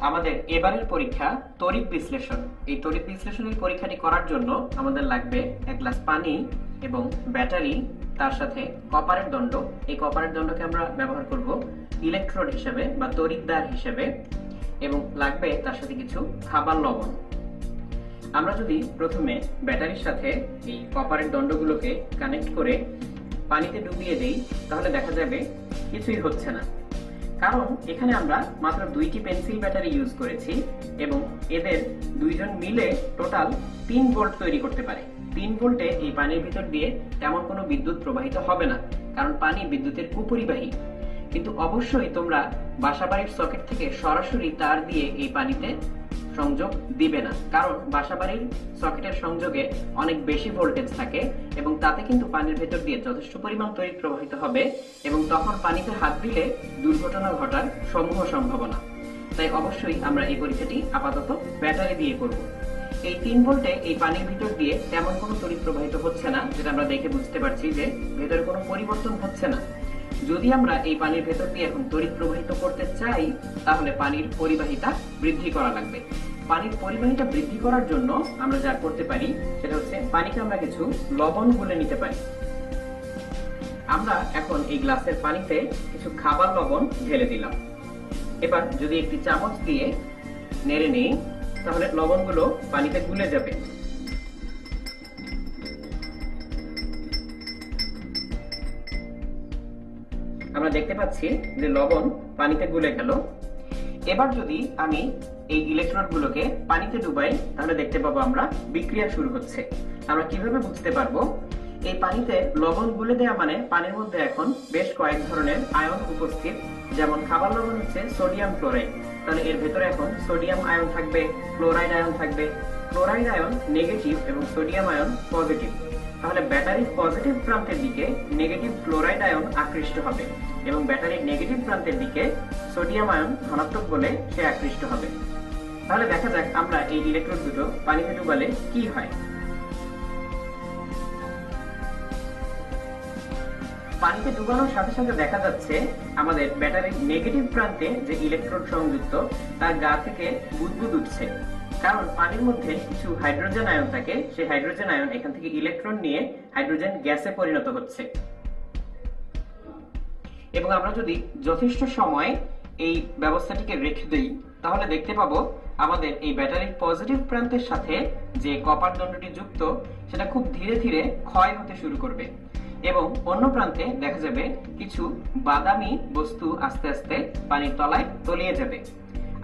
আমাদের এবারের পরীক্ষা তড়িৎ বিশ্লেষণ। এই তড়িৎ বিশ্লেষণের পরীক্ষাটি করার জন্য আমাদের লাগবে এক গ্লাস পানি এবং ব্যাটারি, তার সাথে কপারের দণ্ড। এই কপারের দণ্ডকে আমরা ব্যবহার করব ইলেকট্রোড হিসেবে বা তড়িৎদ্বার হিসেবে, এবং লাগবে তার সাথে কিছু খাবার লবণ। আমরা যদি প্রথমে ব্যাটারির সাথে এই কপারের দণ্ডগুলোকে কানেক্ট করে পানিতে ডুবিয়ে দেই, তাহলে দেখা যাবে কিছুই হচ্ছে না, কারণ এখানে আমরা মাত্র 2টি পেন্সিল ব্যাটারি ইউজ করেছি এবং এদের দুইজন মিলে টোটাল 3 ভোল্ট তৈরি করতে পারে। 3 ভোল্টে এই পানির ভিতর দিয়ে তেমন কোনো বিদ্যুৎ প্রবাহিত হবে না, কারণ পানি বিদ্যুতের কুপরিবাহী। কিন্তু অবশ্যই তোমরা বাসাবাড়ির সকেট থেকে সরাসরি তার দিয়ে এই পানিতে সংযোগ দিবে না, কারণ বাসাবাড়ির সকেটের সংযোগে অনেক বেশি ভোল্টেজ থাকে এবং তাতে কিন্তু পানির ভেতর দিয়ে যথেষ্ট পরিমাণ তড়িৎ প্রবাহিত হবে এবং তখন পানিতে হাত দিলে দুর্ঘটনা ঘটার সমূহ সম্ভাবনা। তাই অবশ্যই আমরা এই পরীক্ষাটি আপাতত ব্যাটারি দিয়ে করব। এই 3 ভোল্টে এই পানির ভিতর দিয়ে তেমন কোনো তড়িৎ প্রবাহিত হচ্ছে না, যেটা আমরা দেখে বুঝতে পারছি যে ভেতরে কোনো পরিবর্তন হচ্ছে না। যদি আমরা এই পানির ভেতর দিয়ে এখন তড়িৎ প্রবাহিত করতে চাই, তাহলে পানির পরিবাহিতা বৃদ্ধি করা লাগবে। পানির পরিবাহিতা বৃদ্ধি করার জন্য আমরা যা করতে পারি সেটা হচ্ছে পানিতে আমরা কিছু লবণ গুলে নিতে পারি। আমরা এখন এই গ্লাসের পানিতে কিছু খাবার লবণ ঢেলে দিলাম। এবার যদি একটি চামচ দিয়ে নেড়ে নিই, তাহলে লবণগুলো পানিতে গুলে যাবে। আমরা দেখতে পাচ্ছি যে লবণ পানিতে গুলে গেল। এবার যদি আমি এই ইলেকট্রোড গুলোকে পানিতে ডুবাই, তাহলে দেখতে পাবো আমরা বিক্রিয়া শুরু হচ্ছে। আমরা কিভাবে বুঝতে পারবো? এই পানিতে লবণ গুলে দেওয়া মানে পানির মধ্যে এখন বেশ কয়েক ধরনের আয়ন উপস্থিত। যেমন খাবার লবণ হচ্ছে সোডিয়াম ক্লোরাইড, তাহলে এর ভেতরে এখন সোডিয়াম আয়ন থাকবে, ক্লোরাইড আয়ন থাকবে। ক্লোরাইড আয়ন নেগেটিভ এবং সোডিয়াম আয়ন পজিটিভ, তাহলে ব্যাটারির পজিটিভ প্রান্তের দিকে নেগেটিভ ক্লোরাইড আয়ন আকৃষ্ট হবে এবং ব্যাটারির নেগেটিভ প্রান্তের দিকে সোডিয়াম আয়ন ধনাত্মক বলে সে আকৃষ্ট হবে। তাহলে দেখা যাক আমরা এই ইলেকট্রোড দুটো পানিতে ডুবালে কি হয়। পানিতে ডুবানোর সাথে সাথে দেখা যাচ্ছে আমাদের ব্যাটারির নেগেটিভ প্রান্তে যে ইলেকট্রোড সংযুক্ত তার গা থেকে বুদবুদ উঠছে, কারণ পানির মধ্যে কিছু হাইড্রোজেন আয়ন থাকে। সেই হাইড্রোজেন আয়ন এখান থেকে ইলেকট্রন নিয়ে হাইড্রোজেন গ্যাসে পরিণত হচ্ছে। এবং আমরা যদি যথেষ্ট সময় এই ব্যবস্থাটিকে রেখে দেই, তাহলে দেখতে পাবো আমাদের এই ব্যাটারির পজিটিভ প্রান্তের সাথে যে কপার দণ্ডটি যুক্ত সেটা খুব ধীরে ধীরে ক্ষয় হতে শুরু করবে এবং অন্য প্রান্তে দেখা যাবে কিছু বাদামি বস্তু আস্তে আস্তে পানির তলায় তলিয়ে যাবে।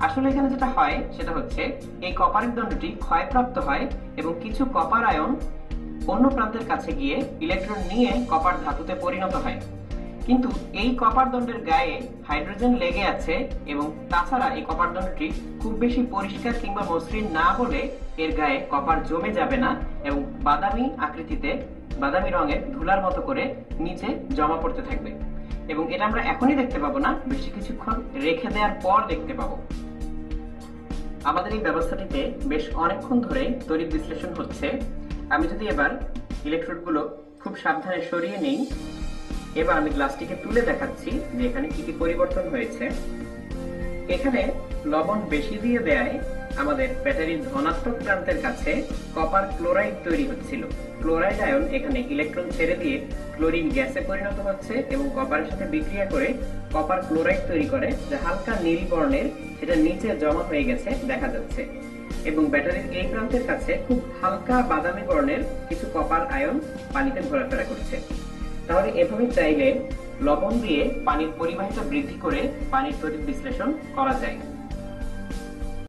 আসলে এখানে যেটা হয় সেটা হচ্ছে এই কপারের দণ্ডটি ক্ষয়প্রাপ্ত হয় এবং কিছু কপার আয়ন অন্য প্রান্তের কাছে গিয়ে ইলেকট্রন নিয়ে কপার ধাতুতে পরিণত হয়। কিন্তু এই কপার দণ্ডের গায়ে হাইড্রোজেন লেগে আছে এবং তাছাড়া এই কপার দণ্ডটি খুব বেশি পরিষ্কার কিংবা মসৃণ না বলে এর গায়ে কপার জমে যাবে না এবং বাদামি আকৃতিতে, বাদামি রঙের ধুলার মতো করে নিচে জমা পড়তে থাকবে। এবং এটা আমরা এখনই দেখতে পাবো না, বেশি কিছুক্ষণ রেখে দেওয়ার পর দেখতে পাবো। আমাদের এই ব্যবস্থাটিতে বেশ অনেকক্ষণ ধরে তড়িৎ বিশ্লেষণ হচ্ছে। আমি যদি এবার ইলেকট্রোডগুলো খুব সাবধানে সরিয়ে নিই, এবার আমি গ্লাসটিকে তুলে দেখাচ্ছি যে এখানে কি কি পরিবর্তন হয়েছে। এখানে লবণ বেশি দিয়ে দেয় আমাদের ব্যাটারির ধনাত্মক প্রান্তের কাছে কপার ক্লোরাইড তৈরি হচ্ছিল। ক্লোরাইড আয়ন এখানে ইলেকট্রন ছেড়ে দিয়ে ক্লোরিন গ্যাসে পরিণত হচ্ছে এবং কপারের সাথে বিক্রিয়া করে কপার ক্লোরাইড তৈরি করে, যা হালকা নীল বর্ণের, সেটা নিচে জমা হয়ে গেছে দেখা যাচ্ছে। এবং ব্যাটারির এই প্রান্তের কাছে খুব হালকা বাদামি বর্ণের কিছু কপার আয়ন পানিতে ঘোরাফেরা করছে। তাহলে এভাবে চাইলে লবণ দিয়ে পানির পরিবাহিতা বৃদ্ধি করে পানির তড়িৎ বিশ্লেষণ করা যায়।